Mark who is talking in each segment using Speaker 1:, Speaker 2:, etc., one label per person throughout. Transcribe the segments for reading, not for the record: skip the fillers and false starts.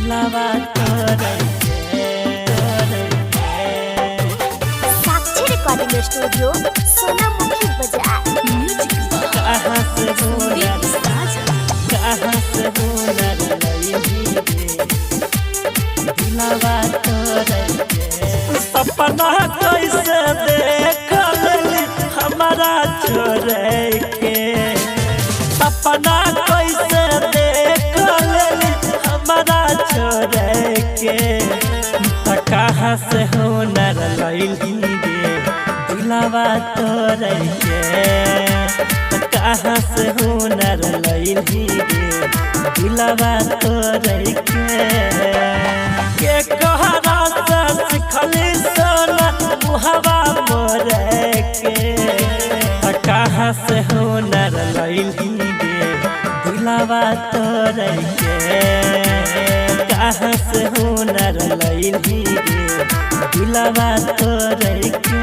Speaker 1: दिलावा तोरे
Speaker 2: साक्षी recording studio Sonamukhi बाजार।
Speaker 1: कहाँ से हुनर लईली रे दिलावा तोरे सपना कैसे देख लेली हमारा छोरे के सपना कैसे देख लेली हमारा छोरे के कहाँ से हुनर लईली रे दिलावा तोरे के कहाँ से हुनर लईली रे दिलावा तोरे के कहरा से सिखली सोना मुहवा मोरे के कहाँ से हुनर लईली रे दिलावा तोरे के कहाँ से हुनर लईली रे दिलावा तोरे के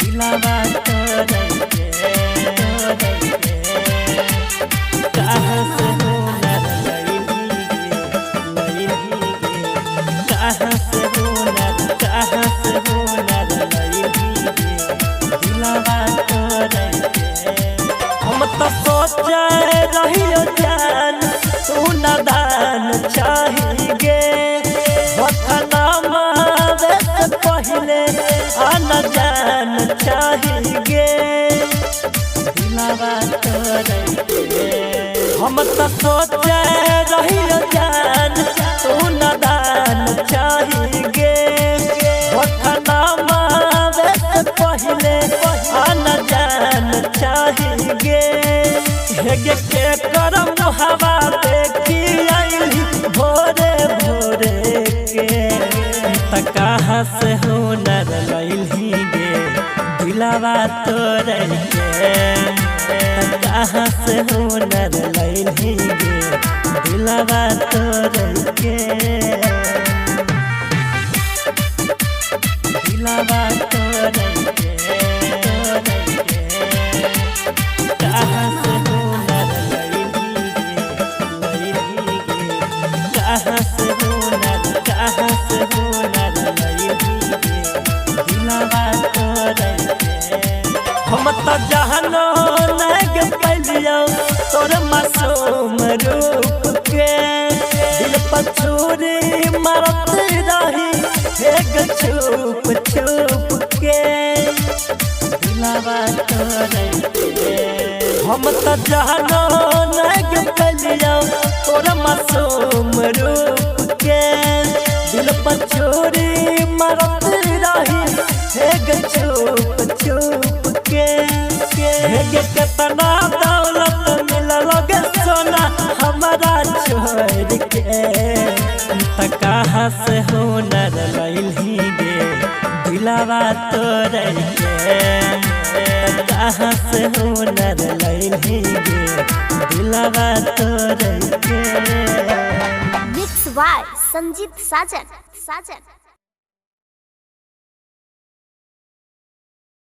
Speaker 1: दिलावा तोरे के कहाँ से हुनर लईली रे कहाँ से हुनर लईली रे दिलावा तोरे के हम तो सोचे रहियो जान तू नादान चाहिए नामावे से पहले आना जान चाहिए दिलावा तोरे के हम तो सोचे रहियो जान तू नादान चाहिए नामावे से पहले आना जान चाहिए हेगे के करम हवा देखी आईली भोरे भोरे के कहाँ से हुनर लईली गे दिलावा तोरे के कहाँ से हुनर लईली गे दिलावा तोरे के दिलावा तोरे के कहाँ से हुनर लईली गे कहाँ से हुनर लईली गे दिलावा तोरे के हम तो जहनो लग पलियो तोर मासूम रूप के दिल पर छुरी मारत रही एक छुप छुप के दिलावा तोरे के हम तो जहनो लग पलियो तोर मासूम रूप के दिल पर छुरी मारत रही एक छुप छुप के कितना दौलत मिलल गे सोना हमारा छोड़ के कहाँ से हुनर लईली गे दिलावा तोरे के कहाँ से हुनर लईली गे दिलावा तोरे के
Speaker 2: मिक्स बाय संजीत साजन।